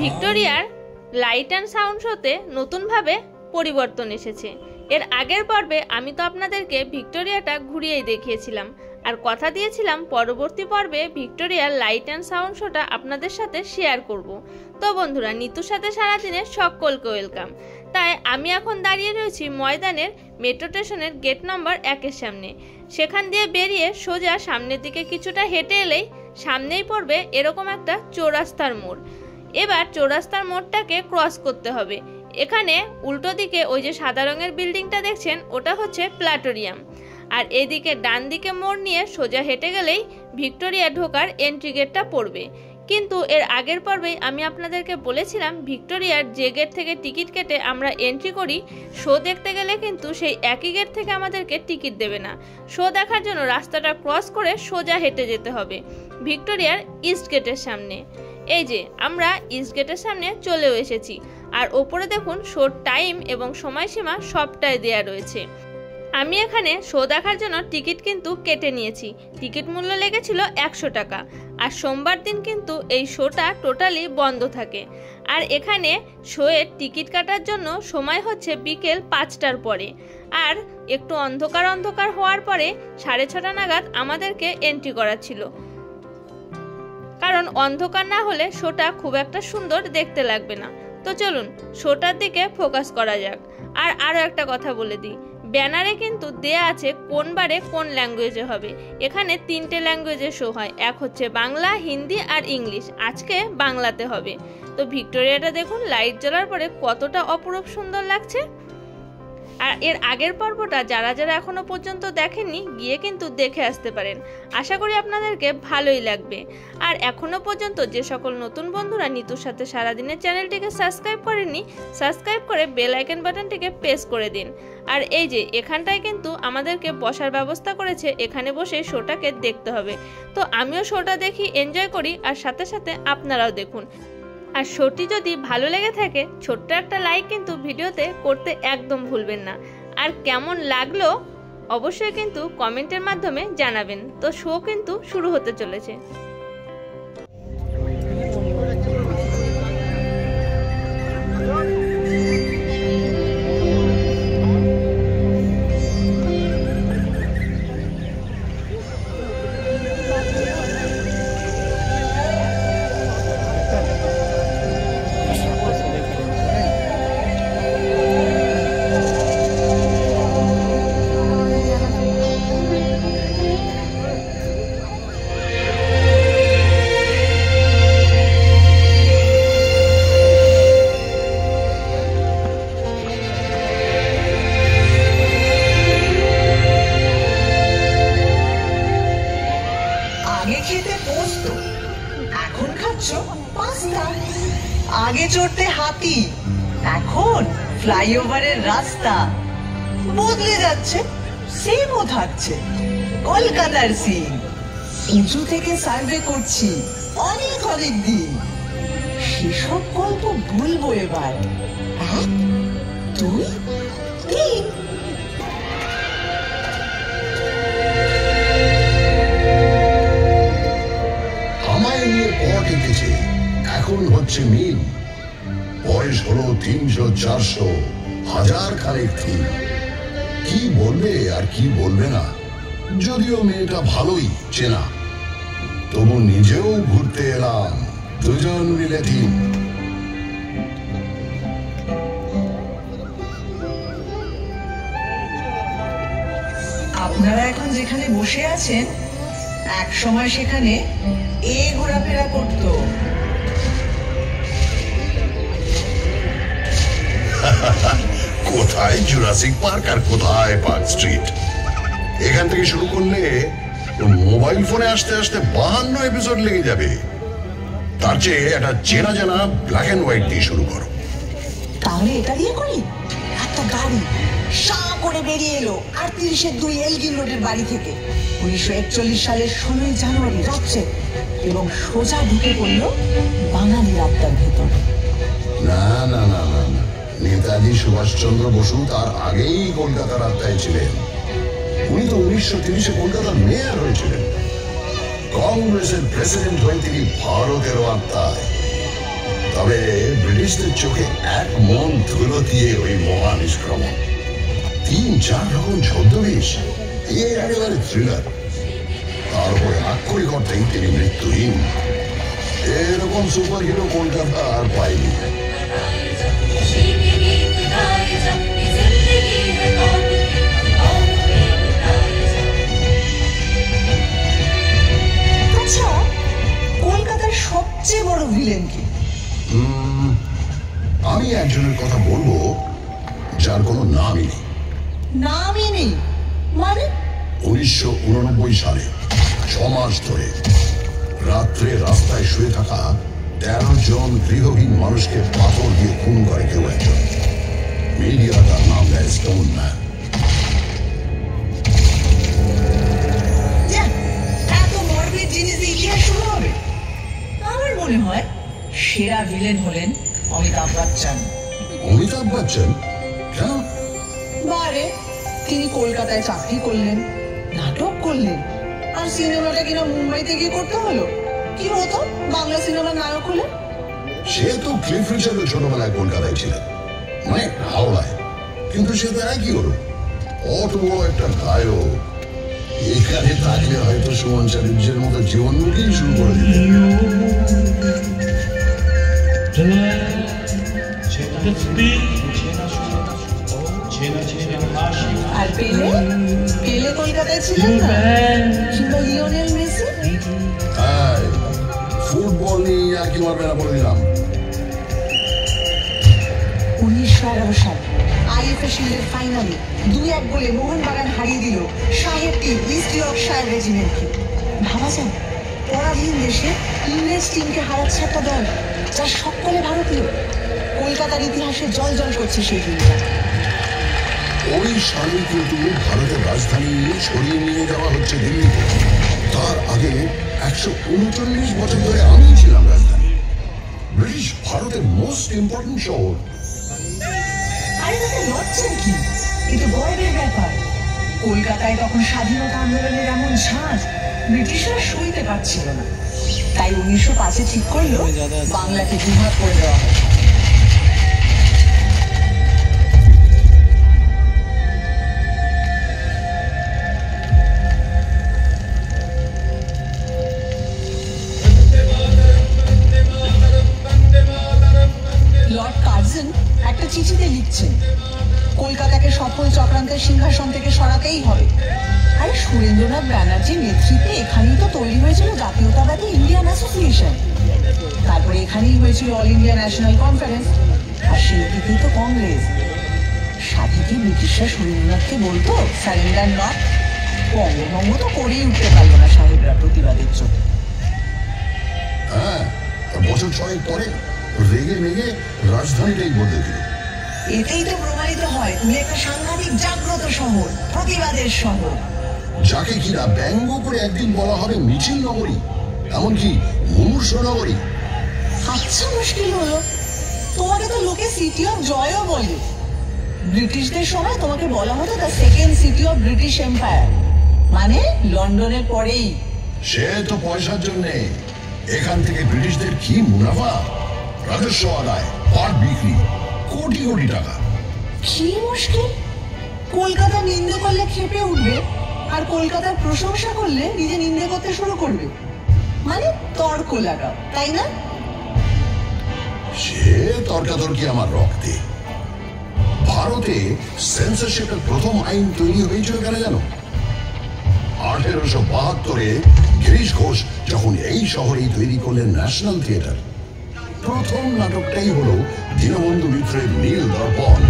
ভিক্টোরিয়ার light and sound শোতে নতুনভাবে পরিবর্তন এসেছে। এর আগের পর্বে আমি তো আপনাদেরকে ভিক্টোরিয়াটা ঘুরিয়েই দেখিয়েছিলাম, আর কথা দিয়েছিলাম পরবর্তী পর্বে ভিক্টোরিয়ার লাইট অ্যান্ড সাউন্ড শোটা আপনাদের সাথে শেয়ার করব। তো বন্ধুরা, নিতুর সাথে সারাদিনে সকলকে ওয়েলকাম। তাই আমি এখন দাঁড়িয়ে রয়েছি ময়দানের মেট্রো স্টেশনের গেট নম্বর 1-এর সামনে। সেখান দিয়ে বেরিয়ে সোজা সামনের দিকে কিছুটা হেঁটে এলেই সামনেই পড়বে এরকম একটা চৌরাস্তার মোড়। এবার চৌরাস্তার মোড়টাকে ক্রস করতে হবে। এখানে উল্টো দিকে ওই যে সাদা রঙের বিল্ডিংটা দেখছেন, ওটা হচ্ছে প্ল্যাটোরিয়াম। আর এদিকে ডান দিকে মোড় নিয়ে সোজা হেঁটে গেলেই ভিক্টোরিয়া ঢোকার এন্ট্রি গেটটা পড়বে। কিন্তু এর আগের পর্বেই আমি আপনাদেরকে বলেছিলাম ভিক্টোরিয়ার যে গেট থেকে টিকিট কেটে আমরা এন্ট্রি করি, শো দেখতে গেলে কিন্তু সেই একই গেট থেকে আমাদেরকে টিকিট দেবে না। শো দেখার জন্য রাস্তাটা ক্রস করে সোজা হেঁটে যেতে হবে ভিক্টোরিয়ার ইস্ট গেটের সামনে। এই যে আমরা ইস্ট গেটের সামনে চলেও এসেছি, আর ওপরে দেখুন শোর টাইম এবং সময়সীমা সবটাই দেয়া রয়েছে। আমি এখানে শো দেখার জন্য টিকিট কিন্তু কেটে নিয়েছি। টিকিট মূল্য লেগেছিল 100 টাকা। আর সোমবার দিন কিন্তু এই শোটা টোটালি বন্ধ থাকে। আর এখানে শোয়ের টিকিট কাটার জন্য সময় হচ্ছে বিকেল 5টার পরে। আর একটু অন্ধকার অন্ধকার হওয়ার পরে 6:30 নাগাদ আমাদেরকে এন্ট্রি করা ছিল, কারণ অন্ধকার না হলে শোটা খুব একটা সুন্দর দেখতে লাগবে না। তো চলুন শোটার দিকে ফোকাস করা যাক। আর আরও একটা কথা বলে দিই, ব্যানারে কিন্তু দেয়া আছে কোন বারে কোন ল্যাঙ্গুয়েজে হবে। এখানে 3টে ল্যাঙ্গুয়েজে শো হয়, এক হচ্ছে বাংলা, হিন্দি আর ইংলিশ। আজকে বাংলাতে হবে। তো ভিক্টোরিয়াটা দেখুন লাইট জ্বলার পরে কতটা অপরূপ সুন্দর লাগছে। আর এর আগের পর্বটা যারা যারা এখনো পর্যন্ত দেখেননি, গিয়ে কিন্তু দেখে আসতে পারেন। আশা করি আপনাদেরকে ভালোই লাগবে। আর এখনো পর্যন্ত যে সকল নতুন বন্ধুরা নিতুর সাথে সারাদিনের চ্যানেলটিকে সাবস্ক্রাইব করেননি, সাবস্ক্রাইব করে বেল আইকন বাটনটিকে প্রেস করে দিন। আর এই যে এখানটায় কিন্তু আমাদেরকে বসার ব্যবস্থা করেছে, এখানে বসে শোটাকে দেখতে হবে। তো আমিও শোটা দেখি, এনজয় করি, আর সাথে সাথে আপনারাও দেখুন। আর শোটি যদি ভালো লেগে থাকে ছোট্ট একটা লাইক কিন্তু ভিডিওতে করতে একদম ভুলবেন না। আর কেমন লাগলো অবশ্যই কিন্তু কমেন্টের মাধ্যমে জানাবেন। তো শো কিন্তু শুরু হতে চলেছে। আগে চড়তে হাতি, এখন ফ্লাইওভারের রাস্তা বদলে যাচ্ছে, সেমও থাকছে কলকাতার সিন। উঁচু থেকে সার্ভে করছি অনেক অনেক দিন, সেসব গল্প বলবো এবার। 1, 2, 3। আমায় নিয়ে পট এঁকেছে, এখন হচ্ছে মিল। বয়স হলো 300, 400, 1000 খানেক থিম। কি বলবে আর কি বলবে না, যদিও মেয়েটা ভালোই চেনা, তবু নিজেও ঘুরতে এলাম, দুজন মিলে থিম। আপনারা এখন যেখানে বসে আছেন, এক সময় সেখানে এ ঘোরাফেরা করতো। কোথায় জুরাসিক পার্ক আর কোথায় পার্ক স্ট্রিট। এখান থেকে শুরু করলে মোবাইল ফোনে আসতে আসতে 52 এপিসোড লেগে যাবে। তার চেয়ে একটা চেনা জানা ব্ল্যাক এন্ড হোয়াইট দিয়ে শুরু করো। তাহলে এটা দিয়ে করি। একটা গাড়ি সা করে বেরিয়ে এলো 38-2 এলগিন রোডের বাড়ি থেকে 1941 সালের 16 জানুয়ারি রাত্রে, এবং সোজা ঢুকে পড়ল বাঙালি রাস্তার ভেতর। না না না না, নেতাজি সুভাষচন্দ্র বসু তার আগেই কলকাতার আত্মায় ছিলেন। উনি তো 1930-এ কলকাতার মেয়র হয়েছিলেন। কংগ্রেসের প্রেসিডেন্ট হয়ে তিনি ভারতের আত্মায়। তবে ব্রিটিশদের চোখে এক মন ধুলো দিয়ে ওই মহা নিষ্ক্রমণ, 3-4 রকম ছদ্মবেশ, একেবারে থ্রিলার। তার উপরে আক্ষরিক অর্থেই তিনি মৃত্যুহীন। এরকম সুপার হিরো কলকাতা আর পায়নি। আচ্ছা, কলকাতার সবচেয়ে বড় ভিলেন কি? আমি একজনের কথা বলবো যার কোনো নামই নেই। নামই নেই মানে? 1989 সালে 6 মাস ধরে রাত্রে রাস্তায় শুয়ে থাকা 13 জন গৃহহীন মানুষকে পাথর দিয়ে খুন করে কেউ একজন। মিডিয়া তার নাম দেয় স্টোন ম্যান। এত মর্বিড জিনিস দিয়ে ইতিহাস শুরু হবে? আমার মনে হয় সেরা ভিলেন হলেন অমিতাভ বচ্চন। অমিতাভ বচ্চন কেন? বারে, তিনি কলকাতায় চাকরি করলেন, নাটক করলেন, আর সিনেমাটা কিনা মুম্বাইতে গিয়ে করতে হলো। কি হতো বাংলা সিনেমার নায়ক হলে? সে তো ক্লিফ রিচার্ড ছোটবেলায় কলকাতায় ছিলেন, মানে হাওড়ায়, কিন্তু সে তো একই হলো। অত বড় একটা গায়ক এখানে থাকলে হয়তো সুমন চাটুর্যের মতো জীবনমুখী শুরু করে দিতেন। আর পেলে? পেলে কলকাতায় ছিলেন না? কিংবা লিওনেল মেসি? ফুটবল নিয়ে আর কি মারবে না বলে দিলাম। 1911 সাল আইএফএ শিল্ডের ফাইনালে 2-1 গোলে মোহনবাগান হারিয়ে দিল সাহেবকে ইস্ট ইয়র্কশায়ার রেজিমেন্টকে। ভাবা যায়, পরাধীন দেশে ইংরেজ টিমকে হারাচ্ছে একটা দল যার সকলে ভারতীয়। কলকাতার ইতিহাসে জল করছে সেই দিনটা। ওই সালে কিন্তু ভারতের রাজধানী সরিয়ে নিয়ে যাওয়া হচ্ছে দিল্লিতে। তার আগে 139 বছর ধরে আমি ছিলাম রাজধানী। ব্রিটিশ ভারতের মোস্ট ইম্পর্টেন্ট শহর। আরে তাতে লজ্জার কি? কিন্তু গর্বের ব্যাপার। কলকাতায় তখন স্বাধীনতা আন্দোলনের এমন ঝাঁজ ব্রিটিশরা সইতে পারছিল না। তাই 1905-এ ঠিক করলো বাংলাকে দুভাগ করে দেওয়া হবে। লর্ড কার্জন একটা চিঠিতে লিখছেন, কলকাতাকে সফল চক্রান্তের সিংহাসন থেকে সরাতেই হবে। আরে সুরেন্দ্রনাথ ব্যানার্জির নেতৃত্বে এখানেই তো তৈরি হয়েছিল জাতীয়তাবাদী ইন্ডিয়ান অ্যাসোসিয়েশন। তারপরে এখানেই হয়েছিল অল ইন্ডিয়া ন্যাশনাল কনফারেন্স, আর সেই থেকেই তো কংগ্রেস। সাধিকে ব্রিটিশরা সুরেন্দ্রনাথকে বলতো সারেন্ডার নট। বঙ্গভঙ্গ তো করেই উঠতে পারলো না সাহেবরা প্রতিবাদের জন্য। হ্যাঁ, বছর 6 পরে রেগে মেগে রাজধানীটাই বদলে দিল। এতেই তো প্রমাণিত হয় তুমি একটা সাংঘাতিক জাগ্রত শহর, প্রতিবাদের শহর, যাকে কিনা ব্যঙ্গ করে একদিন বলা হবে মিছিল নগরী, এমনকি মুমূর্ষ নগরী। আচ্ছা, মুশকিল হলো, তোমাকে তো লোকে সিটি অফ জয়ও বলে। ব্রিটিশদের সময় তোমাকে বলা হতো the second city of British empire, মানে লন্ডনের পরেই। সে তো পয়সার জন্যে। এখান থেকে ব্রিটিশদের কি মুনাফা, রাজস্ব আদায়, পাট বিক্রি, কোটি কোটি টাকা। কি মুশকিল, কলকাতা নিন্দে করলে খেপে উঠবে, আর কলকাতার প্রশংসা করলে নিজে নিন্দে করতে শুরু করবে। মানে তর্ক লাগাও, তাই না? সে তর্কাতর্কি আমার রক্তে। ভারতে সেন্সরশিপের প্রথম আইন তৈরি হয়েছিল কেন জানো? 1872-এ গিরিশ ঘোষ যখন এই শহরেই তৈরি করলেন ন্যাশনাল থিয়েটার। প্রথম নাটকটাই হলো দীনবন্ধু মিত্রের নীল দর্পণ।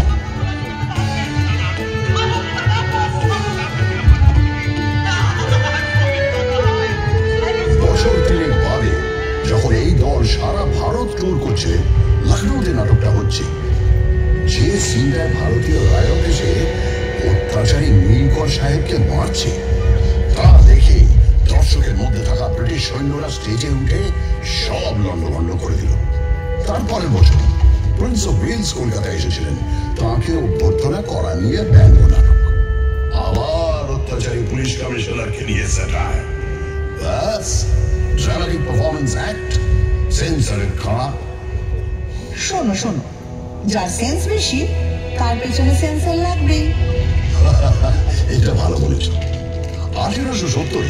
বছর 3 বাদে যখন এই দল সারা ভারত ট্যুর করছে, লখনৌতে নাটকটা হচ্ছে। যে সিনটায় ভারতীয় রায়ত এসে অত্যাচারী নীলকর সাহেবকে মারছে, তা দেখে দর্শকের মধ্যে থাকা ব্রিটিশ সৈন্যরা স্টেজে উঠে সব লন্ডভন্ড করে দিল। তারপরের বছর প্রিন্স অফ ওয়েলস কলকাতায় এসেছিলেন, তাঁকে অভ্যর্থনা করা নিয়ে ব্যঙ্গ নাটক। আবার অত্যাচারী পুলিশ কমিশনারকে নিয়ে স্যাটায়ার। ব্যাস, ড্রামাটিক পারফরমেন্স অ্যাক্ট, সেন্সরের খাড়া। শোনো শোনো, যার সেন্স বেশি তার পেছনে সেন্সর লাগবেই। এটা ভালো বলেছ। 1870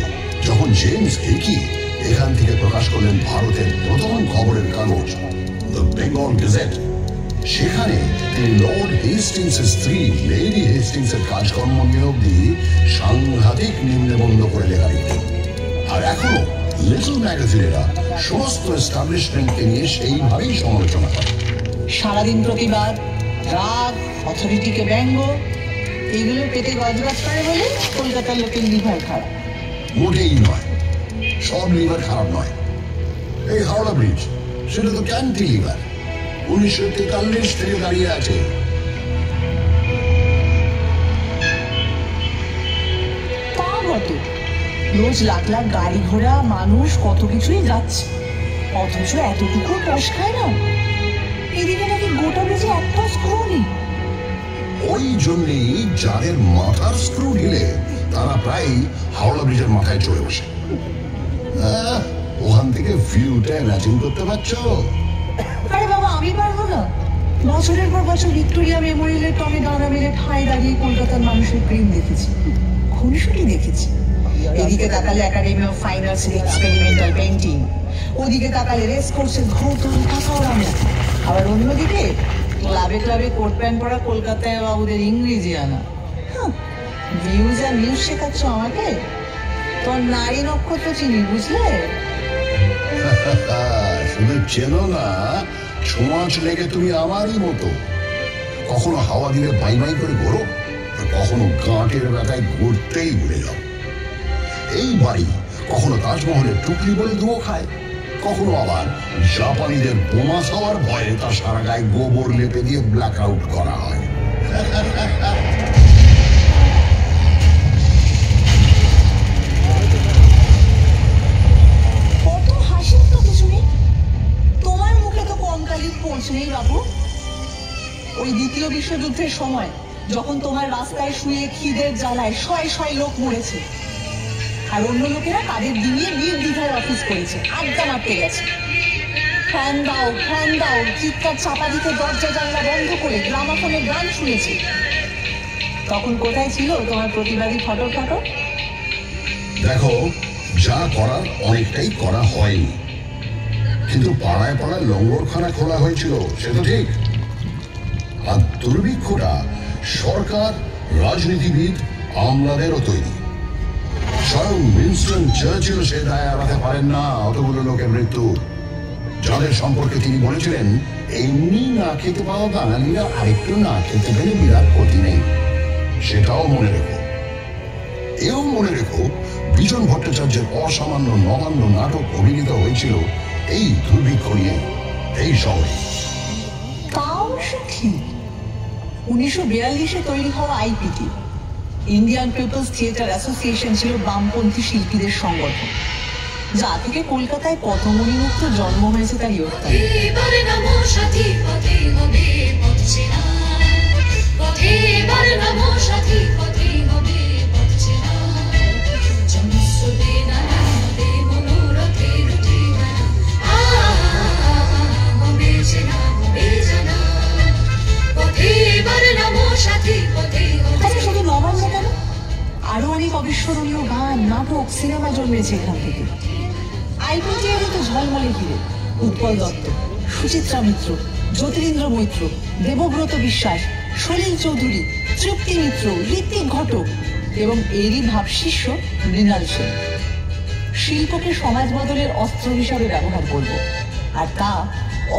যখন জেমস হিকি এখান থেকে প্রকাশ করলেন ভারতের প্রথম খবরের কাগজ দ্য বেঙ্গল গেজেট, সেখানে তিনি লর্ড হেস্টিংসের স্ত্রী লেডি হেস্টিংসের কাজকর্ম নিয়ে অব্দি সাংঘাতিক নিম্নবন্ধ করে লেখা লিখতেন। আর এখনো লিটল ম্যাগাজিনেরা সমস্ত এস্টাবলিশমেন্টকে নিয়ে সেইভাবেই সমালোচনা করে। সারাদিন প্রতিবাদ, রাগ, অথরিটিকে ব্যঙ্গ, এগুলো পেটে গজগজ করে বলে কলকাতার লোকের লিভার খারাপ। মোটেই নয়, সব লিভার খারাপ নয়। এই হাওড়া ব্রিজ, সেটা তো ক্যান্টিলিভার, 1943 থেকে দাঁড়িয়ে আছে। তা বটে, রোজ লাখ লাখ গাড়ি ঘোড়া মানুষ কত কিছুই যাচ্ছে, অথচ এতটুকু টস খায় না। এদিকে নাকি গোটা ব্রিজে একটা স্ক্রু নেই। ওই জন্যই যাদের মাথার স্ক্রু ঢিলে তারা প্রায় হাওড়া ব্রিজের মাথায় চড়ে বসে। ওখান থেকে ভিউটা ইমাজিন করতে পারছো? আরে বাবা, আমি পারবো না। বছরের পর বছর ভিক্টোরিয়া মেমোরিয়ালের টমে দাঁড়া মেরে ঠাঁই দাঁড়িয়ে কলকাতার মানুষের প্রেম দেখেছি, খুনসুটি দেখেছি। এদিকে তাকালে academy of fine arts experimental painting, ওদিকে তাকালে রেস কোর্সের ঘোরতল কাকাওড়ানো, আবার অন্যদিকে ক্লাবে ক্লাবে কোট প্যান্ট পরা কলকাতায় বাবুদের ইংরেজি আনা। ভিউজ আর নিউজ শেখাচ্ছ আমাকে? তোর নারী নক্ষত্র চিনি, বুঝলে? শুধু চেনো না, ছোঁয়াচ লেগে তুমি আমারই মতো। কখনো হাওয়া দিলে বাই বাই করে ঘোরো, আর কখনো গাঁটের ব্যথায় ঘুরতেই ভুলে যাও। এই বাড়ি কখনো তাজমহলের টুকলি বলে ধুয়ো খায়, কখনো আবার জাপানিদের বোমা খাওয়ার ভয়ে তার সারা গায়ে গোবর লেপে দিয়ে ব্ল্যাক আউট করা হয়। কত হাসির তো কিছু নেই, তোমার মুখে তো কঙ্কালির পোঁছ নেই বাবু। ওই দ্বিতীয় বিশ্বযুদ্ধের সময় যখন তোমার রাস্তায় শুয়ে খিদের জ্বালায় শয়ে শয়ে লোক মরেছে, আর অন্য লোকেরা তাদের দিনিয়ে নির্দ্বিধায় অফিস করেছে, আড্ডা মারতে গেছে। ফ্যান দাও ফ্যান দাও চিৎকার চাপা দিতে দরজা জানলা বন্ধ করে গ্রামাফোনে গান শুনেছে। তখন কোথায় ছিল তোমার প্রতিবাদী ফটো ফটো? দেখো, যা করার অনেকটাই করা হয়নি, কিন্তু পাড়ায় পাড়ায় লঙ্গরখানা খোলা হয়েছিল, সে তো ঠিক। আর দুর্ভিক্ষটা সরকার, রাজনীতিবিদ, আমলাদেরও তৈরি। স্বয়ং উইনস্টন চার্চিল সে দায় এড়াতে পারেন না অতগুলো লোকের মৃত্যু, যাদের সম্পর্কে তিনি বলেছিলেন, এমনি না খেতে পাওয়া বাঙালিরা আরেকটু না খেতে পেলে বিরাট ক্ষতি নেই। সেটাও মনে রেখো। এও মনে রেখো, বিজন ভট্টাচার্যের অসামান্য নবান্ন নাটক অভিনীত হয়েছিল এই দুর্ভিক্ষ নিয়ে, এই শহরে। তাও ঠিক। 1942-এ তৈরি হওয়া আইপিটি, ইন্ডিয়ান পিপলস থিয়েটার অ্যাসোসিয়েশন, ছিল বামপন্থী শিল্পীদের সংগঠন, যা থেকে কলকাতায় কত মণিমুক্ত জন্ম হয়েছে তার ইয়ত্তা। শুধু নবান্ন কেন, আরো অনেক অবিস্মরণীয় গান, নাটক, সিনেমা জন্মেছে এখান থেকে। আইপিটিআর তো ঝলমলে ঘিরে উৎপল দত্ত, সুচিত্রা মিত্র, জ্যোতিরিন্দ্র মৈত্র, দেবব্রত বিশ্বাস, সলিল চৌধুরী, তৃপ্তি মিত্র, ঋত্বিক ঘটক এবং এরই ভাবশিষ্য মৃণাল সেন। শিল্পকে সমাজ বদলের অস্ত্র হিসাবে ব্যবহার করব, আর তা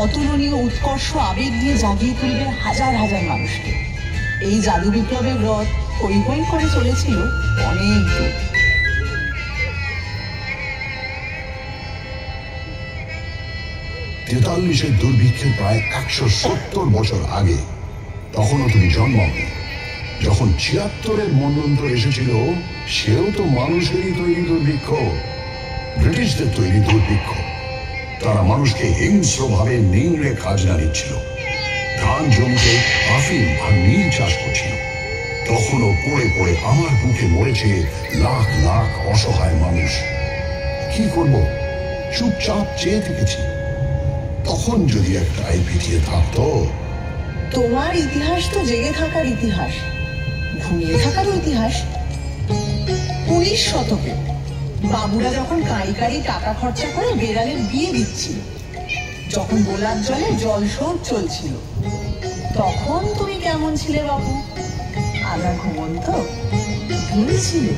অতুলনীয় উৎকর্ষ আবেগ দিয়ে জাগিয়ে তুলবে হাজার হাজার মানুষকে। এই জাদু বিপ্লবের রথ হই হই করে চলেছিল অনেক দূর। 43-এর দুর্ভিক্ষের প্রায় 170 বছর আগে, তখনও তুমি জন্মাওনি। যখন 76-এর মন্বন্তর এসেছিল, সেও তো মানুষেরই তৈরি দুর্ভিক্ষ, ব্রিটিশদের তৈরি দুর্ভিক্ষ। তারা মানুষকে হিংস্রভাবে নিংড়ে খাজনা দিচ্ছিল, ধান জমিতে আফিম আর নীল চাষ করছিল। তখনও পড়ে পড়ে আমার বুকে মরেছে লাখ লাখ অসহায় মানুষ। কি করব, চুপচাপ চেয়ে থেকেছি। তখন যদি একটা আই পিটিয়ে থাকতো। তোমার ইতিহাস তো জেগে থাকার ইতিহাস, ঘুমিয়ে থাকার ইতিহাস। 19 শতকে বাবুরা যখন কাঁড়ি কাঁড়ি টাকা খরচা করে বেড়ালের বিয়ে দিচ্ছিল, যখন গোলাপ জলে জল শোধ চলছিল, তখন তুমি কেমন ছিলে বাবু? আধা ঘুমন্ত ঘুমিয়েছিলে।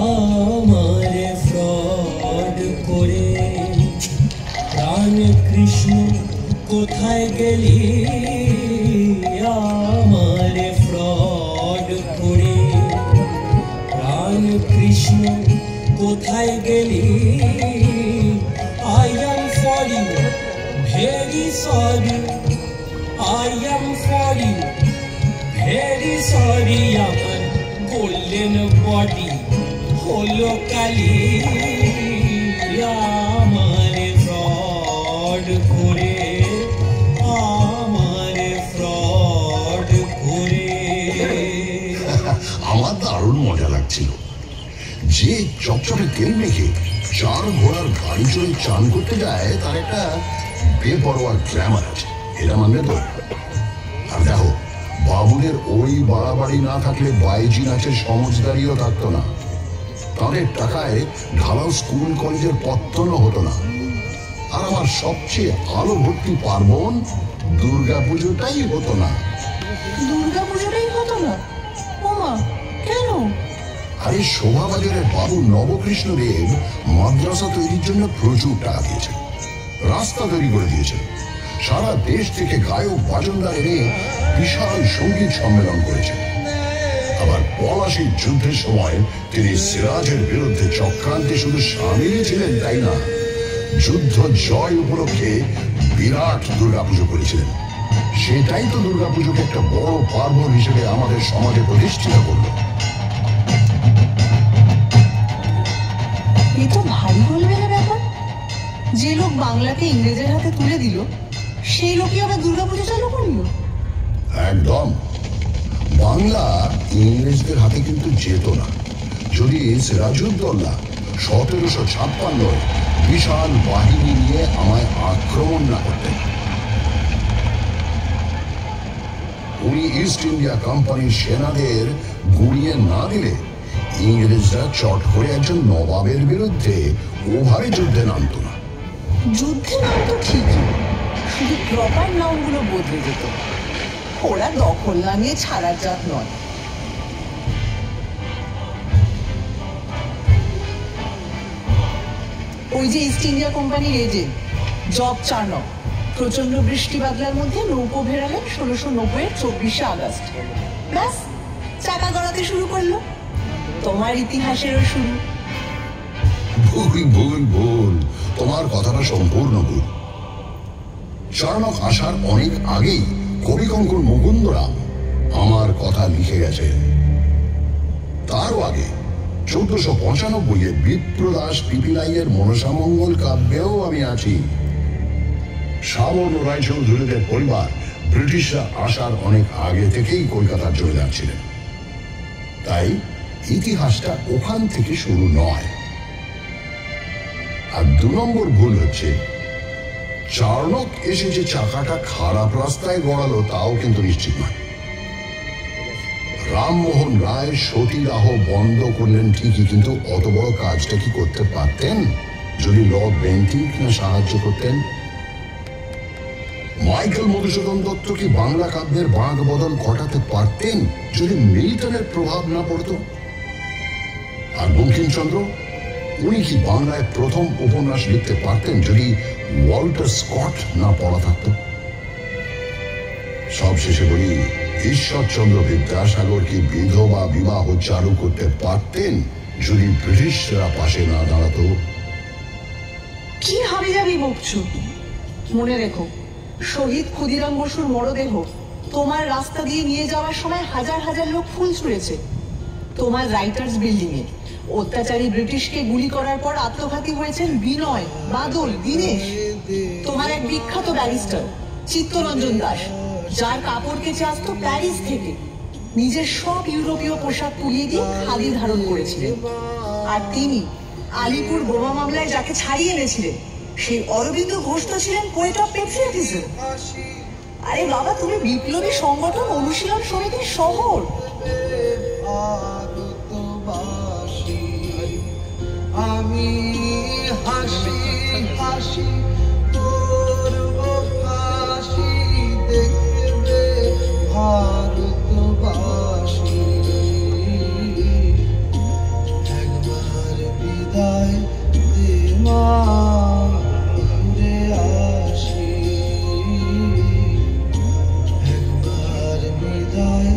আমারে ফ্রড করে প্রাণ কৃষ্ণ কোথায় গেলি? আমারে ফ্রড করে প্রাণ কৃষ্ণ কোথায় গেলি? I am for you, very sorry. I am for you, very sorry. আমার গোল্ডেন বডি হলো কালি। আমারে ফ্রড করে, আমারে ফ্রড করে। আমার দারুণ মজা লাগছিল। যে চকচকে তেল মেখে 4 ঘোড়ার গাড়ি চড়ে চান করতে যায়, তার একটা বেপরোয়া গ্ল্যামার আছে, এটা মানবে তো? আর দেখো, বাবুদের ওই বাড়াবাড়ি না থাকলে বাইজি নাচের সমজদারিও থাকতো না। তাদের টাকায় ঢালাও স্কুল কলেজের পত্তনও হতো না। আর আমার সবচেয়ে আলো ভর্তি পার্বণ দুর্গাপুজোটাই হতো না। দুর্গাপুজোটাই হতো না? ওমা, কেন? আরে শোভাবাজারের বাবু নবকৃষ্ণ দেব মাদ্রাসা তৈরির জন্য প্রচুর টাকা দিয়েছেন, রাস্তা তৈরি করে দিয়েছেন, সারা দেশ থেকে গায়ক বাজনদার এনে বিশাল সঙ্গীত সম্মেলন করেছেন। আবার পলাশীর যুদ্ধের সময় তিনি সিরাজের বিরুদ্ধে চক্রান্তে শুধু সামিলই ছিলেন তাই না, যুদ্ধ জয় উপলক্ষে বিরাট দুর্গাপুজো করেছিলেন। সেটাই তো দুর্গাপুজোকে একটা বড় পার্বণ হিসেবে আমাদের সমাজে প্রতিষ্ঠিত করল। এ তো ভারী বলবে না ব্যাপার। যে লোক বাংলাকে ইংরেজের হাতে তুলে দিল, সেই লোকই আবার দুর্গাপুজো চালু করলো। একদম। বাংলা ইংরেজদের হাতে কিন্তু যেত না যদি সিরাজউদ্দৌলা 1756 বিশাল বাহিনী নিয়ে আমায় আক্রমণ না করতেন। উনি ইস্ট ইন্ডিয়া কোম্পানির সেনাদের গুড়িয়ে না দিলে ইংরেজরা চট করে একজন নবাবের বিরুদ্ধে ওভাবে যুদ্ধে নামতো না। যুদ্ধে নামতো ঠিকই, শুধু প্রপার নামগুলো বদলে যেত। ওরা দখল না নিয়ে ছাড়ার জাত নয়। ওই যে ইস্ট ইন্ডিয়া কোম্পানির এজেন্ট জব চার্নক প্রচন্ড বৃষ্টি বাদলার মধ্যে নৌকো ভেড়ালেন 1690 24 আগস্ট। ব্যাস, চাকা গড়াতে শুরু করলো। তোমার ইতিহাসেরও শুরু। ভুল ভুল ভুল, তোমার কথাটা সম্পূর্ণ ভুল। চার্নক আসার অনেক আগেই কবিকঙ্কন মুকুন্দরাম আমার কথা লিখে গেছেন। তারও আগে 1495 বিপ্রদাস পিপিলাইয়ের মনসামঙ্গল কাব্যেও আমি আছি। সাবর্ণ রায়চৌধুরীদের পরিবার ব্রিটিশরা আসার অনেক আগে থেকেই কলকাতার জমিদার ছিলেন, তাই ইতিহাসটা ওখান থেকে শুরু নয়। আর 2 নম্বর ভুল হচ্ছে, চার্নক এসে যে চাকাটা খারাপ রাস্তায় গড়ালো তাও কিন্তু নিশ্চিত নয়। রামমোহন রায় সতীদাহ বন্ধ করলেন ঠিকই, কিন্তু অত বড় কাজটা কি করতে পারতেন যদি লর্ড বেন্টিঙ্ক না সাহায্য করতেন? মাইকেল মধুসূদন দত্ত কি বাংলা কাব্যের বাঁক বদল ঘটাতে পারতেন যদি মিল্টনের প্রভাব না পড়তো? আর বঙ্কিমচন্দ্র, উনি কি বাংলায় প্রথম উপন্যাস লিখতে পারতেন যদি ওয়াল্টার স্কট না পড়া থাকতো? সব শেষে বলি, ঈশ্বরচন্দ্র বিদ্যাসাগর কি বিধবা বিবাহ চালু করতে পারতেন যদি ব্রিটিশরা পাশে না দাঁড়াতো? কি হাবি যাবি বকছো? মনে রেখো, শহীদ ক্ষুদিরাম বসুর মরদেহ তোমার রাস্তা দিয়ে নিয়ে যাওয়ার সময় হাজার হাজার লোক ফুল ছুঁড়েছে। তোমার রাইটার্স বিল্ডিং এ অত্যাচারী ব্রিটিশকে গুলি করার পর আত্মঘাতী হয়েছেন বিনয়, বাদল, দীনেশ। তোমার এক বিখ্যাত ব্যারিস্টার চিত্তরঞ্জন দাস যার কাপড় কেচে আসতো প্যারিস থেকে, নিজের সব ইউরোপীয় পোশাক পুড়িয়ে দিয়ে খাদি ধারণ করেছিলেন। আর তিনি আলিপুর বোমা মামলায় যাকে ছাড়িয়ে এনেছিলেন, সেই অরবিন্দ ঘোষ তো ছিলেন পোয়েট অফ পেট্রিয়টিজম। আরে বাবা, তুমি বিপ্লবী সংগঠন অনুশীলন সমিতির শহর। আমি হাসি হাসি করব ফাঁসি, দেখবে ভারতবাসী। একবার বিদায় দে মা, ঘুরে আসি। একবার বিদায়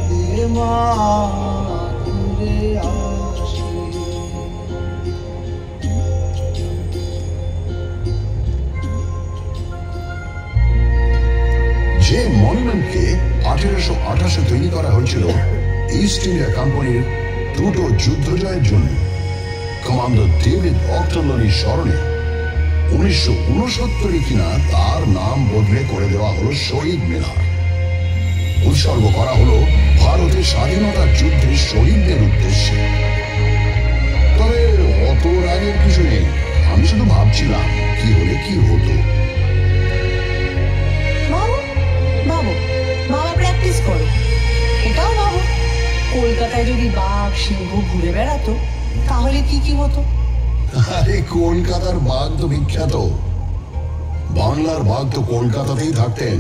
দে মা, ঘুরে আসি। যে মনুমেন্টকে 1828 তৈরি করা হয়েছিল ইস্ট ইন্ডিয়া কোম্পানির দুটো যুদ্ধ জয়ের জন্য, কমান্ডার ডেভিড অক্টনলির স্মরণে 1969 কিনা তার নাম বদলে করে দেওয়া হলো শহীদ মিনার। উৎসর্গ করা হলো ভারতের স্বাধীনতা যুদ্ধের শহীদদের উদ্দেশ্যে। তবে অত রাগের কিছু নেই, আমি শুধু ভাবছিলাম কি হলে কি হতো। বাবা প্র্যাকটিস করো, এটাও ভাবো কলকাতায় যদি বাঘ সিংহ ঘুরে বেড়াতো তাহলে কি কি হতো। আরে কলকাতার বাঘ তো বিখ্যাত, বাংলার বাঘ তো কলকাতাতেই থাকতেন।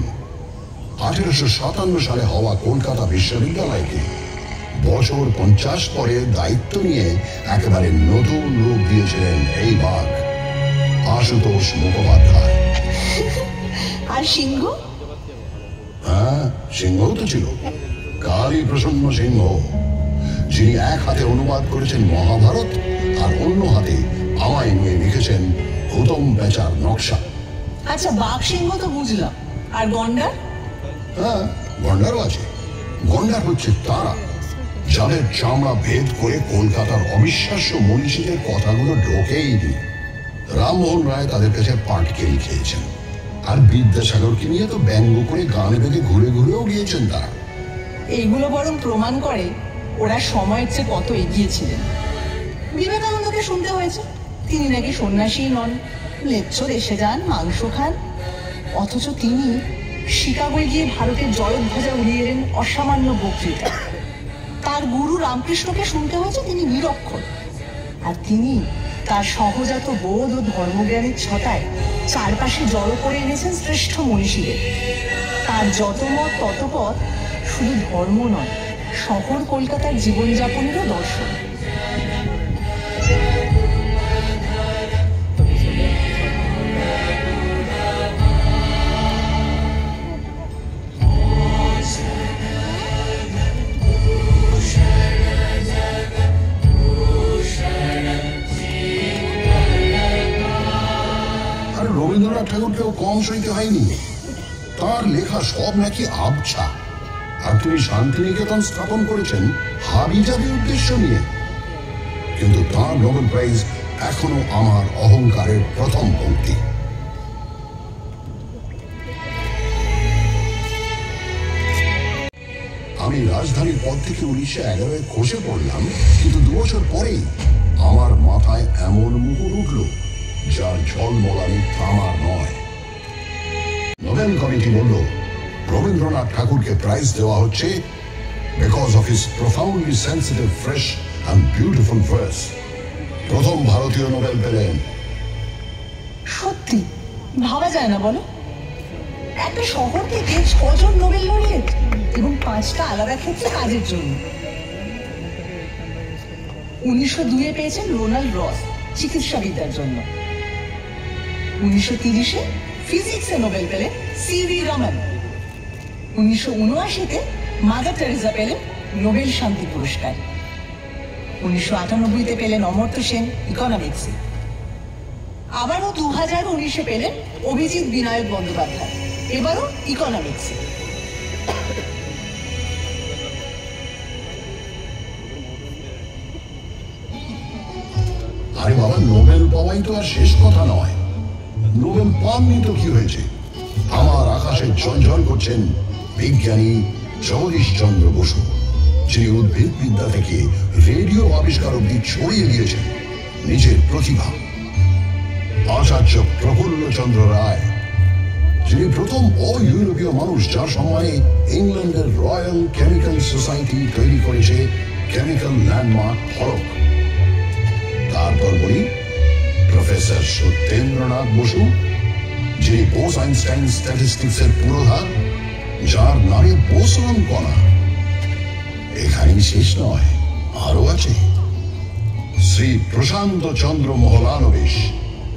1857 সালে হওয়া কলকাতা বিশ্ববিদ্যালয়কে বছর 50 পরে দায়িত্ব নিয়ে একেবারে নতুন রূপ দিয়েছিলেন এই বাঘ, আশুতোষ মুখোপাধ্যায়। আর সিংহ? হ্যাঁ, সিংহও তো ছিল, কালী প্রসন্ন সিংহ, যিনি এক হাতে অনুবাদ করেছেন মহাভারত আর অন্য হাতে আমায় নিয়ে লিখেছেন গৌতম বেচার নকশা। আচ্ছা, বাঘ সিংহ তো বুঝলাম, আর গন্ডার? হ্যাঁ, গন্ডারও আছে। গন্ডার হচ্ছে তারা যাদের চামড়া ভেদ করে কলকাতার অবিশ্বাস্য মনীষীদের কথাগুলো ঢোকেই নি। রামমোহন রায় তাদের কাছে পাটকেল খেয়েছেন, আর বিদ্যাসাগরকে নিয়ে তো ব্যঙ্গ করে গানে বেঁধে ঘুরে ঘুরেও গিয়েছেন তারা। এইগুলো বরং প্রমাণ করে ওরা সময়ের চেয়ে কত এগিয়েছিলেন। বিবেকানন্দকে শুনতে হয়েছে তিনি নাকি সন্ন্যাসী নন, লেচ্ছ দেশে যান, মাংস খান, অথচ তিনি শিকাগোয় গিয়ে ভারতের জয়ধ্বজা উড়িয়ে এলেন অসামান্য বক্তৃতা। তার গুরু রামকৃষ্ণকে শুনতে হয়েছে তিনি নিরক্ষর, আর তিনি তার সহজাত বোধ ও ধর্মজ্ঞানের ছটায় চারপাশে জড়ো করে এনেছেন শ্রেষ্ঠ মনীষীদের। তার যত মত তত পথ শুধু ধর্ম নয়, শহর কলকাতার জীবনযাপনেরও দর্শন। রবীন্দ্রনাথ ঠাকুরকেও কম সইতে হয়নি, তার লেখা সব নাকি আবছা। আর তিনি শান্তিনিকেতন স্থাপন করেছেন হাবিজাবি উদ্দেশ্য নিয়ে। কিন্তু তার নোবেল প্রাইজ এখনো আমার অহংকারের প্রথম পংক্তি। আমি রাজধানীর পদ থেকে 1911 খসে পড়লাম, কিন্তু 2 বছর পরেই আমার মাথায় এমন মুকুট উঠল যার ঝলমলানি থামার নয়। নোবেল কমিটি বলল রবীন্দ্রনাথ ঠাকুরকে প্রাইজ দেওয়া হচ্ছে because of his profoundly sensitive, fresh and beautiful verse. প্রথম ভারতীয় নোবেল পেলেন। সত্যি ভাবা যায় না বলো, একটা শহর থেকে 6 জন নোবেল লরিয়েট এবং 5টা আলাদা ক্ষেত্রে কাজের জন্য। 1902-এ পেয়েছেন রোনাল্ড রস চিকিৎসাবিদ্যার জন্য। 1930-এ ফিজিক্সে নোবেল পেলেন সিভি রমন। 1979-তে মাদার টেরেসা পেলেন নোবেল শান্তি পুরস্কার। 1998-তে পেলেন অমর্ত্য সেন ইকোনমিক্সে। আবারও 2019-এ পেলেন অভিজিৎ বিনায়ক বন্দ্যোপাধ্যায়, এবারও ইকোনমিক্সে। আরে বাবা, নোবেল পাওয়াই তো আর শেষ কথা নয়। নোবেল পাননি তো কি হয়েছে? আমার আকাশে ঝলঝল করছেন বিজ্ঞানী জগদীশ চন্দ্র বসু, যিনি উদ্ভিদ বিদ্যা থেকে রেডিও আবিষ্কার অব্দি ছড়িয়ে দিয়েছেন নিজের প্রতিভা। আচার্য প্রফুল্ল চন্দ্র রায়, যিনি প্রথম ইউরোপীয় মানুষ যার সম্মানে ইংল্যান্ডের রয়্যাল কেমিক্যাল সোসাইটি তৈরি করেছে কেমিক্যাল ল্যান্ডমার্ক ফলক। তারপর বলি প্রফেসর সত্যেন্দ্রনাথ বসু, যিনি বোস আইনস্টাইন স্ট্যাটিস্টিক্সের পুরোধা, যার নামে বোসন কণা। এখানেই শেষ নয়, আরো আছে শ্রী প্রশান্ত চন্দ্র মহলানবিশ,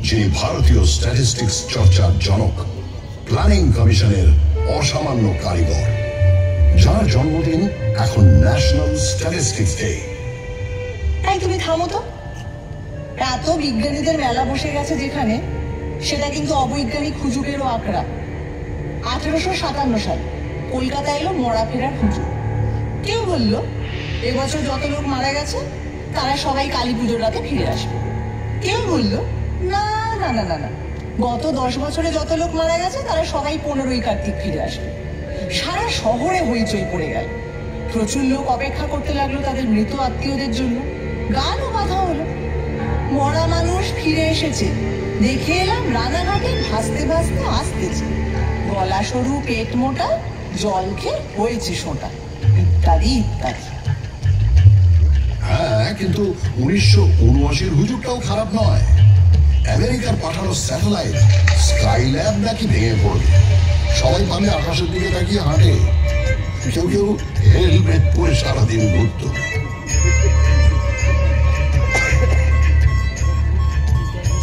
যিনি ভারতীয় স্ট্যাটিস্টিক্স চর্চার জনক, প্ল্যানিং কমিশনের অসামান্য কারিগর, যার জন্মদিন এখন ন্যাশনাল স্ট্যাটিস্টিক্স ডে। তাই তুমি থামো তো। এত বিজ্ঞানীদের মেলা বসে গেছে যেখানে, সেটা কিন্তু অবৈজ্ঞানিক হুজুগেরও আঁকড়া। 1857 সাল কলকাতা এলো মরা ফেরার হুজুগ। কেউ বলল এবছর যত লোক মারা গেছে তারা সবাই কালী পুজোর রাতে ফিরে আসবে। কেউ বলল না না না না না, গত 10 বছরে যত লোক মারা গেছে তারা সবাই 15ই কার্তিক ফিরে আসবে। সারা শহরে হইচই পড়ে গেল। প্রচুর লোক অপেক্ষা করতে লাগলো তাদের মৃত আত্মীয়দের জন্য। গানও বাঁধা হলো, মরা মানুষ ফিরে এসেছে, দেখে এলাম রানাঘাটে ভাসতে ভাসতে আসতেছে, গলা সরু পেট মোটা, জল খেয়ে হয়েছে সোঁটা, ইত্যাদি ইত্যাদি। হ্যাঁ, কিন্তু 1979 হুজুগটাও খারাপ নয়। আমেরিকার পাঠানো স্যাটেলাইট স্কাইল্যাব নাকি ভেঙে পড়বে, সবাই পারলে আকাশের দিকে তাকিয়ে হাঁটে, কেউ কেউ হেলমেট পরে সারাদিন ঘুরত।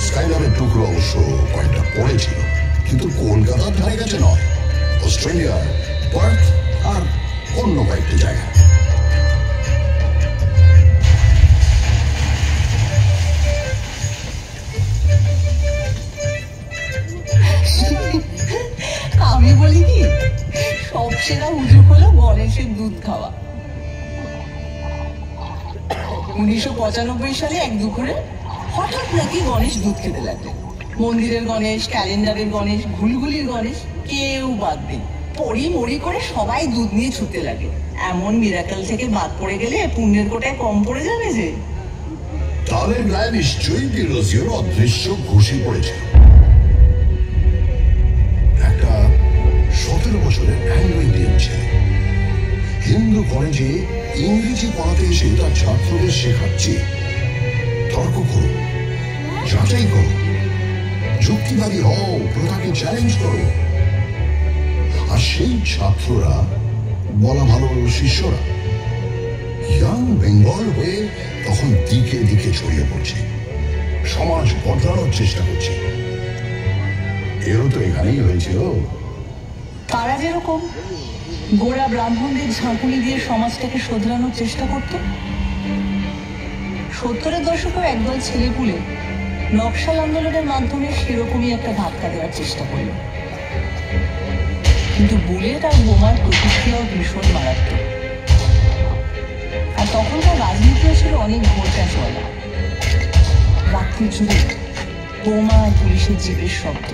স্কাইল্যাবের টুকরো অবশ্য কয়েকটা পড়েছিল, কিন্তু কলকাতার ধারে কাছে নয়, অস্ট্রেলিয়ার পার্থ আর অন্য কয়েকটি জায়গা। আমি বলি কি, সব সেরা হুজুগ হলো গণেশের দুধ খাওয়া। 1995 সালে এক দুপুরে হঠাৎ নাকি গণেশ দুধ খেতে লাগলেন। মন্দিরের গণেশ, ক্যালেন্ডারের গণেশ, ঘুলঘুলির গণেশ, কেউ বাদ নেই। পড়ি মরি করে সবাই দুধ নিয়ে ছুটতে লাগে। এমন মিরাকেল থেকে বাদ পড়ে গেলে পুণ্যের কোটায় কম পড়ে যাবে যে। তাদের গায়ে নিশ্চয়ই বিরোধীয় অদৃশ্য ঘুষি পড়েছে। একটা 17 বছরের অ্যাংলো ইন্ডিয়ান ছেলে হিন্দু কলেজে ইংরেজি পড়াতে এসে তার ছাত্রদের শেখাচ্ছে তর্ক করো, যাচাই করো, যুক্তিবাদী হও, প্রথাকে চ্যালেঞ্জ করো। আর সেই ছাত্ররা, বলা ভালো শিষ্যরা, ইয়াং বেঙ্গল হয়ে তখন দিকে দিকে ছড়িয়ে পড়ছে, সমাজ বদলানোর চেষ্টা করছে। এও তো এখানেই হয়েছিল। তারা যেরকম গোড়া ব্রাহ্মণদের ঝাঁকুনি দিয়ে সমাজটাকে শোধরানোর চেষ্টা করত, 70-এর দশকেও একদল ছেলেপুলে নকশাল আন্দোলনের মাধ্যমে সেরকমই একটা ধাক্কা দেওয়ার চেষ্টা করল। কিন্তু বুলেট আর বোমার প্রতিক্রিয়াও ভীষণ মারাত্মক। আর তখনকার রাজনীতিও ছিল অনেক ভোরটা চলা। রাত্রি জুড়ে বোমা আর পুলিশের জিপের শব্দ।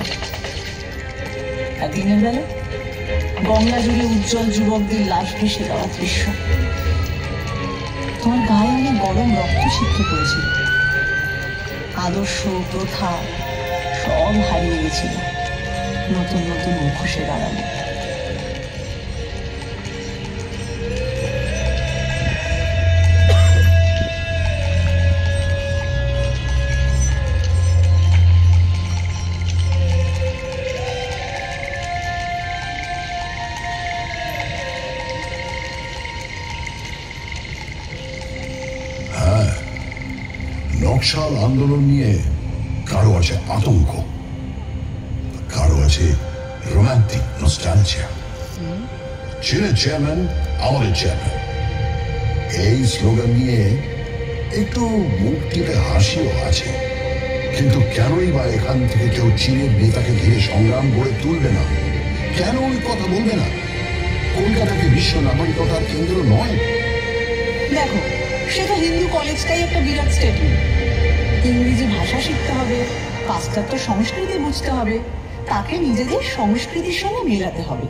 আর দিনের বেলা গঙ্গা জুড়ে উজ্জ্বল যুবকদের লাশ ভেসে যাওয়া দৃশ্য। তোমার গায়ে অনেক গরম রক্ত সিক্ত করেছিল। আদর্শ, প্রথা সব হারিয়ে গেছিল নতুন নতুন মুখোশের আড়ালে। নকশাল আন্দোলন নিয়ে কারো আছে আতঙ্ক, কারো আছে রোমান্টিক নস্টালজিয়া। চীনের চেয়ারম্যান আমাদের চেয়ারম্যান, এই স্লোগান নিয়ে একটু মুখ টিপে হাসিও আছে। কিন্তু কেনই বা এখান থেকে কেউ চীনের নেতাকে ঘিরে সংগ্রাম গড়ে তুলবে না? কেন ওই কথা বলবে না? কলকাতাকে বিশ্ব নাগরিকতার কেন্দ্র নয়? দেখো, সেটা হিন্দু কলেজটাই একটা বিরাট স্টেটমেন্ট। ইংরেজি ভাষা শিখতে হবে, পাশ্চাত্য সংস্কৃতি বুঝতে হবে, তাকে নিজেদের সংস্কৃতির সঙ্গে মেলাতে হবে।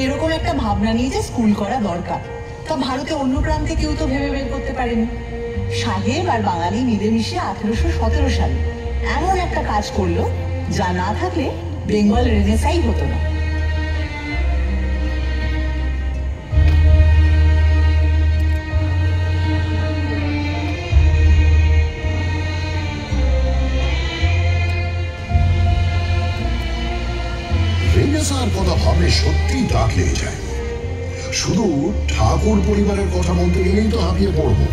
এরকম একটা ভাবনা নিয়ে যে স্কুল করা দরকার, তা ভারতে অন্য প্রান্তে কেউ তো ভেবে বের করতে পারেনি। সাহেব আর বাঙালি মিলেমিশে 1817 সালে এমন একটা কাজ করলো যা না থাকলে বেঙ্গল রেনেসাই হতো না। রেনেসাঁর কথা ভাবলে সত্যি দাঁত লেগে যায়। শুধু ঠাকুর পরিবারের কথা বলতে গেলেই তো হাঁপিয়ে পড়বো।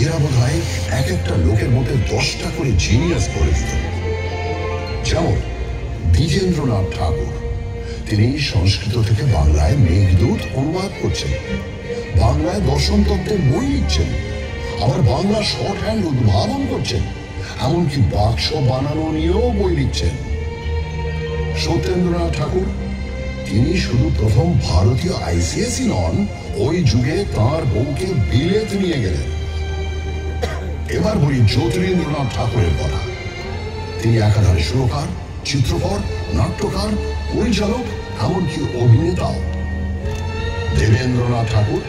এরা বোধ হয় এক একটা লোকের মধ্যে 10টা করে জিনিয়াস করে দিত। যেমন দ্বিজেন্দ্রনাথ ঠাকুর, তিনি সংস্কৃত থেকে বাংলায় মেঘদূত অনুবাদ করছেন, বাংলায় দর্শন তত্ত্বের বই লিখছেন, আবার বাংলা শর্ট হ্যান্ড উদ্ভাবন করছেন, এমনকি বাক্স বানানো নিয়েও বই লিখছেন। সত্যেন্দ্রনাথ ঠাকুর, তিনি শুধু প্রথম ভারতীয় আইসিএসই নন, ওই যুগে তাঁর বউকে বিলেত নিয়ে গেলেন। এবার বলি জ্যোতিরিন্দ্রনাথ ঠাকুরের কথা। তিনি একাধারে সুরকার, চিত্রকর, নাট্যকার, পরিচালক, এমনকি অভিনেতাও। দেবেন্দ্রনাথ ঠাকুর,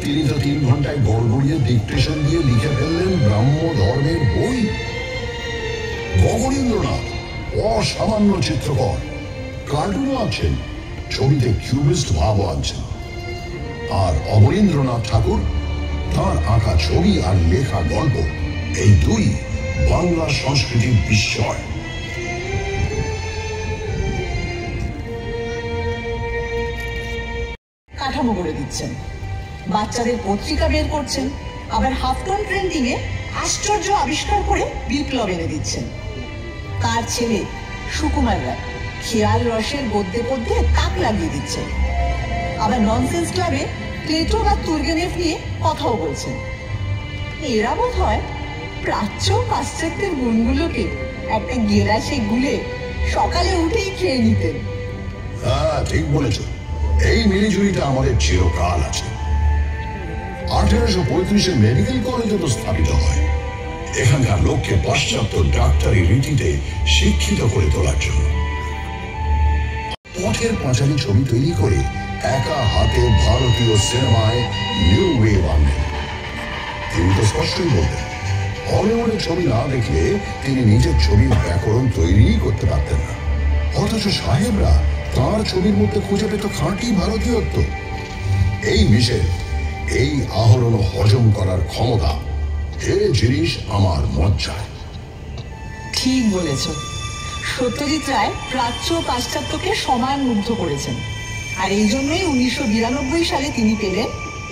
তিনি তো 3 ঘন্টায় গড়গড়িয়ে ডিকটেশন দিয়ে লিখে ফেললেন ব্রাহ্ম ধর্মের বই। গগনেন্দ্রনাথ অসামান্য চিত্রকর, কার্টুনও আছেন, ছবিতে কিউবিস্ট ভাবও আনছেন। আর অবনীন্দ্রনাথ ঠাকুর, তাঁর আঁকা ছবি আর লেখা গল্প, এই দুই বাংলা সংস্কৃতির বিস্ময়। কাঠামো করে দিচ্ছেন, বাচ্চাদের পত্রিকা বের করছেন, আবার হাফটন প্রিন্টিং এ আশ্চর্য আবিষ্কার করে বিপ্লব এনে দিচ্ছেন। তার ছেলে সুকুমার রায় খেয়াল রসের গদ্যে পদ্যে তাক লাগিয়ে দিচ্ছেন, আবার ননসেন্স ক্লাবে প্লেটো বা তুর্গেনেভ নিয়ে কথাও বলছেন। এরা বোধ হয় প্রাচ্য পাশ্চাত্যের গুণগুলোকে একটা গেলাসে গুলে সকালে উঠেই খেয়ে নিতেন। হ্যাঁ, ঠিক বলেছ। এই মিলিজুলিটা আমাদের চিরকাল আছে। 1835 মেডিকেল কলেজে তো স্থাপিত হয়, এখানকার লোককে পাশ্চাত্য ডাক্তারি রীতিতে শিক্ষিত করে তোলার জন্য। পথের পাঁচালী ছবি তৈরি করে একা হাতে ভারতীয় সিনেমায় নিউ ওয়েভ আনলেন। তিনি তো স্পষ্টই বলতেন, হলিউডের ছবি না দেখলে তিনি নিজের ছবির ব্যাকরণ তৈরি করতে পারতেন না। অথচ সাহেবরা তাঁর ছবির মধ্যে খুঁজে পেত খাঁটি ভারতীয়ত্ব। এই মিশেল, এই আহরণ হজম করার ক্ষমতা, এ জিনিস আমার মজ্জায়। ঠিক বলেছ, সত্যজিৎ রায় প্রাচ্য পাশ্চাত্যকে সমান মুগ্ধ করেছেন, আর এই জন্যই 1992 সালে তিনি পেলেন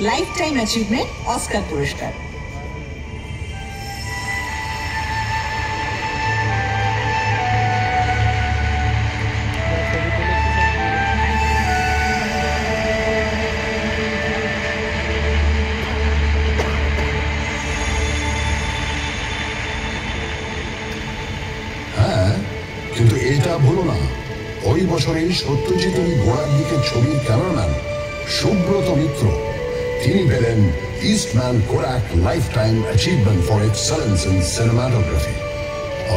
লাইফ টাইম অ্যাচিভমেন্ট অস্কার পুরস্কার। কিন্তু এটা ভুলো না, ওই বছরেই সত্যজিতের গোড়ার দিকে ছবির ক্যামেরাম্যান সুব্রত মিত্র, তিনি পেলেন Eastman Kodak life time achievement for excellence in cinematography.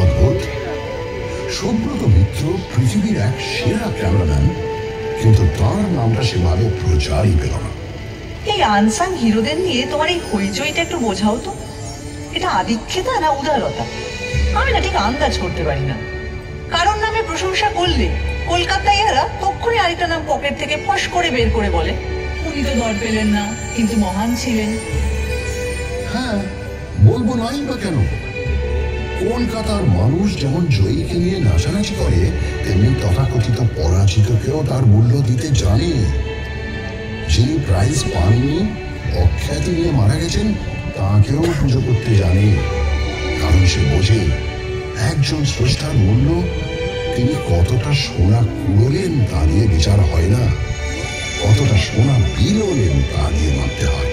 অদ্ভুত, সুব্রত মিত্র পৃথিবীর এক সেরা ক্যামেরাম্যান, কিন্তু তার নামটা সেভাবে প্রচারই পেল না। এই আনসাং হিরোদের নিয়ে তোমার এই হইচইটা একটু বোঝাও তো, এটা আদিক্ষেতা না উদারতা? আমি না ঠিক আন্দাজ করতে পারি না। কারণ নামে প্রশংসা করলে কলকাতায় এরা তক্ষুনি আরেকটা নাম পকেট থেকে ফস করে বের করে বলে, উনি তো দর পেলেন না কিন্তু মহান ছিলেন। হ্যাঁ, বলবো নাই বা কেন? কলকাতার মানুষ যেমন জয়ীকে নিয়ে নাচানাচি করে, তেমনি তথাকথিত পরাজিতকেও তার মূল্য দিতে জানে। যিনি প্রাইজ পাননি, অখ্যাতি নিয়ে মারা গেছেন, তাকেও পুজো করতে জানে। কারণ সে বোঝে একজন স্রষ্টার মূল্য তিনি কতটা সোনা কুড়োলেন তা নিয়ে বিচার হয় না, কতটা সোনা বিলোলেন তা নিয়ে মাপতে হয়।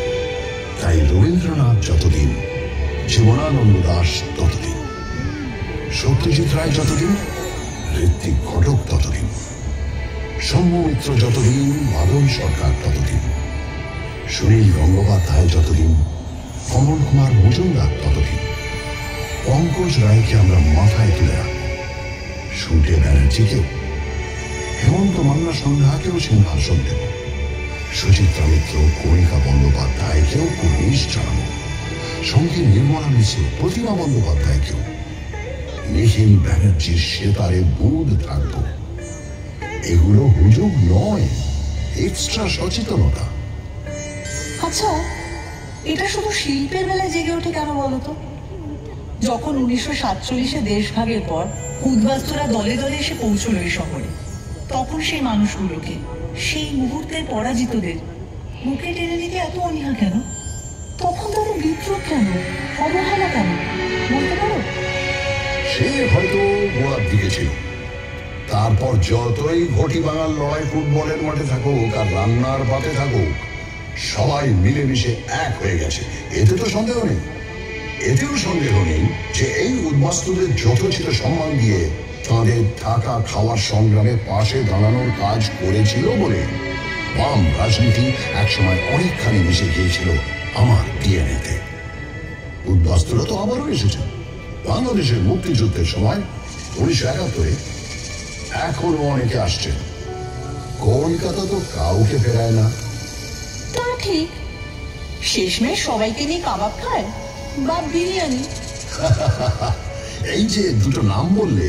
তাই রবীন্দ্রনাথ যতদিন, জীবনানন্দ দাশ ততদিন, সত্যজিৎ রায় যতদিন, ঋত্বিক ঘটক ততদিন, সৌম্য মিত্র যতদিন, মাদন সরকার ততদিন, সুনীল গঙ্গোপাধ্যায় যতদিন, কমল কুমার মজুমদার ততদিন, পঙ্কজ রায়কে আমরা মাথায় তুলে রাখব, সুটে ব্যানার্জিকেও। হেমন্ত মান্না সন্ধ্যাকেও সিংহাসন দেব, সুচিত্রা মিত্র কণিকা বন্দ্যোপাধ্যায়কেও কুর্নিশ জানাবো, সঙ্গে নির্মলা মিশ্র প্রতিমা বন্দ্যোপাধ্যায়কেও, নিখিল ব্যানার্জির সেতারে বুধ থাকবো। এগুলো হুজুগ নয়, এক্সট্রা সচেতনতা। আচ্ছা, এটা শুধু শিল্পের বেলায় জেগে ওঠে কেন বলতো? যখন 1947-এ দেশভাগের পর উদ্বাস্তুরা দলে দলে এসে পৌঁছল এই শহরে, তখন সেই মানুষগুলোকে, সেই মুহূর্তের পরাজিতদের মুখে টেনে নিতে এত অনীহা কেন? তখন তাদের বিদ্রোহ কেন, অবহেলা কেন, বলতে পারো? সে হয়তো গোড়ার দিকে ছিল। তারপর যতই ঘটি বাঙাল লড়াই ফুটবলের মাঠে থাকুক আর রান্নার পাতে থাকুক, সবাই মিলেমিশে এক হয়ে গেছে, এতে তো সন্দেহ নেই। এতেও সন্দেহ নেই যে এই উদ্বাস্তুদের যথোচিত সম্মান দিয়ে তাঁদের থাকা খাওয়ার সংগ্রামে পাশে দাঁড়ানোর কাজ করেছিল বলে বাম রাজনীতি একসময় অনেকখানি মিশে গিয়েছিল আমার ডিএনএতে। উদ্বাস্তুরা তো আবারও এসেছে বাংলাদেশের মুক্তিযুদ্ধের সময় 1971-এ, এখনো অনেকে আসছে। কলকাতা তো কাউকে ফেরায় না। তা ঠিক, শেষমেশ সবাইকে নিয়ে কাবাব খায় বা বিরিয়ানি। এই যে দুটো নাম বললে,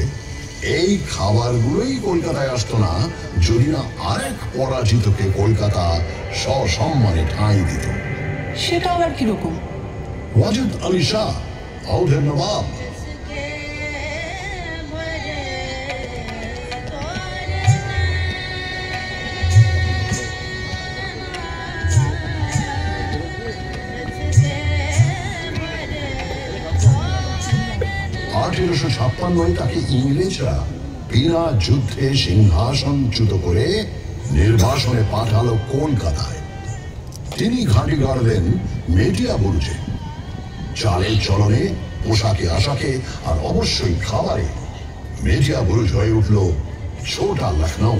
এই খাবারগুলোই কলকাতায় আসতো না যদি না আরেক পরাজিতকে কলকাতা সসম্মানে ঠাঁই দিত। সেটা আবার কিরকম? ওয়াজেদ আলী শাহ, আউধের নবাব। তাকে ইংরেজরা বিনা যুদ্ধে সিংহাসনচ্যুত করে নির্বাসনে পাঠালো কলকাতায়। তিনি ঘাঁটি গাড়লেন মেটিয়া বুরুজে। চালের চলনে, পোশাকে আশাকে আর অবশ্যই খাবারে মেটিয়া বুরুজ হয়ে উঠল ছোটা লখনৌ।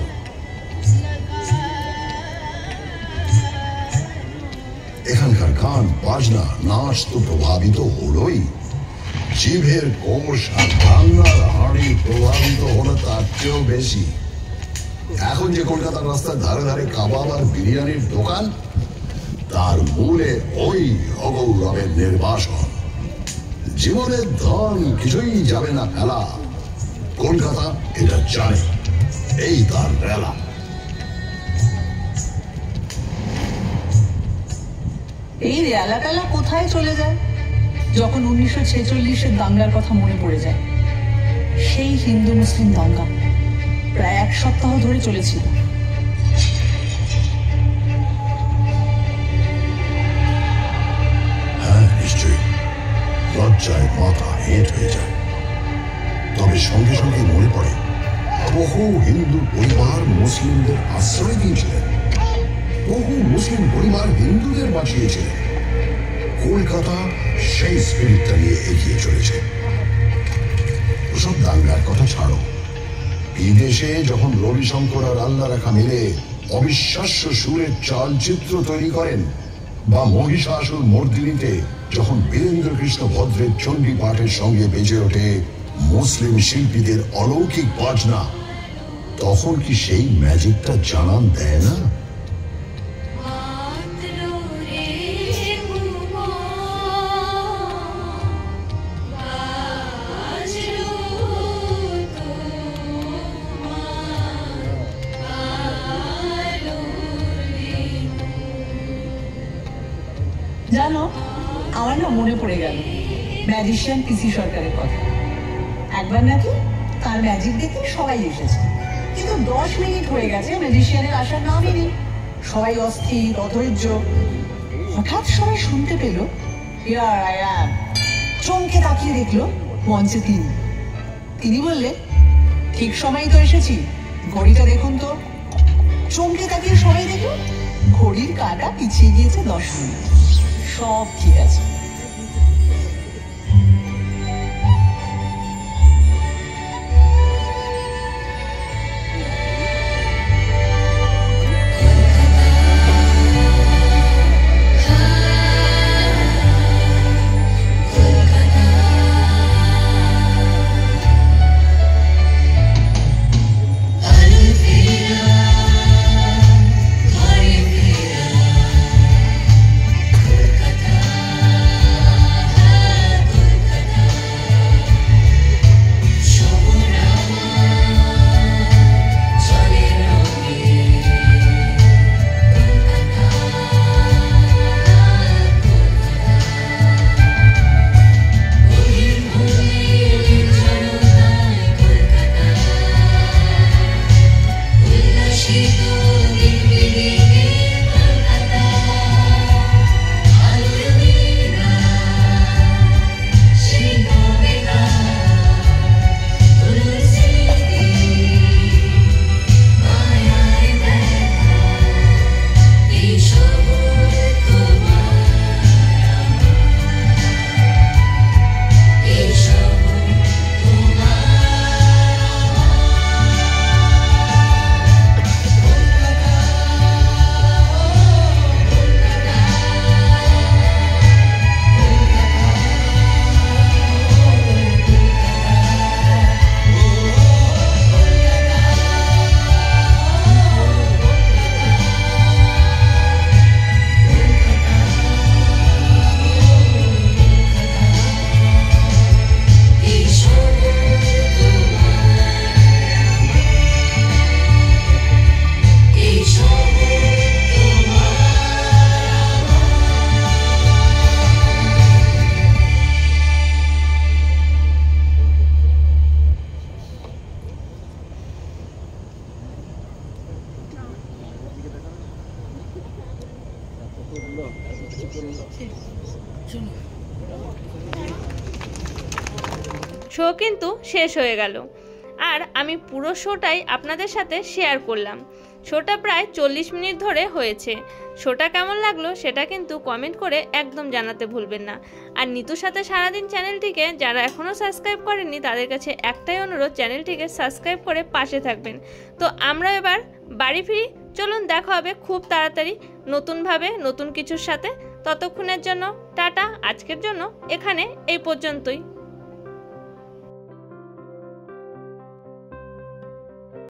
এখানকার গান বাজনা নাচ তো প্রভাবিত হলোই, জিভের কোষ আর রান্নার হাঁড়ি প্রভাবিত হলো তার চেয়েও বেশি। এখন যে কলকাতার রাস্তার ধারে ধারে কাবাব আর বিরিয়ানির দোকান, তার মূলে ওই অগৌরবের নির্বাসন। জীবনের ধন কিছুই যাবে না ফেলা, কলকাতা এটা জানে, এই তার রেলা। এই রেলা টেলা কোথায় চলে যায় যখন 1946-এর দাঙ্গার কথা মনে পড়ে যায়? সেই হিন্দু মুসলিম দাঙ্গা প্রায় 1 সপ্তাহ ধরে চলেছিল। হ্যাঁ, নিশ্চয়ই লজ্জায় মাথা হেঁট হয়ে যায়। তবে সঙ্গে সঙ্গে মনে পড়ে বহু হিন্দু পরিবার মুসলিমদের আশ্রয় দিয়েছিলেন, বহু মুসলিম পরিবার হিন্দুদের বাঁচিয়েছিলেন। কলকাতা সেই স্পিরিটটা নিয়ে এগিয়ে চলেছে। ওসব দাঙ্গার কথা ছাড়ো, বিদেশে যখন রবিশঙ্কর আর আল্লাহ রেখা মিলে অবিশ্বাস্য সুরের চলচ্চিত্র তৈরি করেন, বা মহিষাসুর মর্দিনীতে যখন বীরেন্দ্র কৃষ্ণ ভদ্রের চণ্ডী পাঠের সঙ্গে বেজে ওঠে মুসলিম শিল্পীদের অলৌকিক বাজনা, তখন কি সেই ম্যাজিকটা জানান দেয় না? জানো, আমার না মনে পড়ে গেল ম্যাজিশিয়ান পিসি সরকারের কথা। একবার নাকি তার ম্যাজিক দেখে সবাই এসেছে, কিন্তু 10 মিনিট হয়ে গেছে ম্যাজিশিয়ানের আসার নামই নেই। সবাই অস্থির, অধৈর্য। হঠাৎ সবাই শুনতে পেল হিয়ার আই অ্যাম। চমকে তাকিয়ে দেখলো মঞ্চে তিনি বললেন, ঠিক সময়ই তো এসেছি, ঘড়িটা দেখুন তো। চমকে তাকিয়ে সবাই দেখলো ঘড়ির কাঁটা পিছিয়ে গিয়েছে 10 মিনিট। সব ঠিক আছে। I'll শো কিন্তু শেষ হয়ে গেল, আর আমি পুরো শোটাই আপনাদের সাথে শেয়ার করলাম। শোটা প্রায় 40 মিনিট ধরে হয়েছে। শোটা কেমন লাগলো সেটা কিন্তু কমেন্ট করে একদম জানাতে ভুলবেন না। আর নিতুর সাথে সারাদিন চ্যানেলটিকে যারা এখনও সাবস্ক্রাইব করেননি তাদের কাছে একটাই অনুরোধ, চ্যানেলটিকে সাবস্ক্রাইব করে পাশে থাকবেন। তো আমরা এবার বাড়ি ফিরি, চলুন দেখা হবে খুব তাড়াতাড়ি নতুনভাবে নতুন কিছুর সাথে। ততক্ষণের জন্য টাটা, আজকের জন্য এখানে এই পর্যন্তই।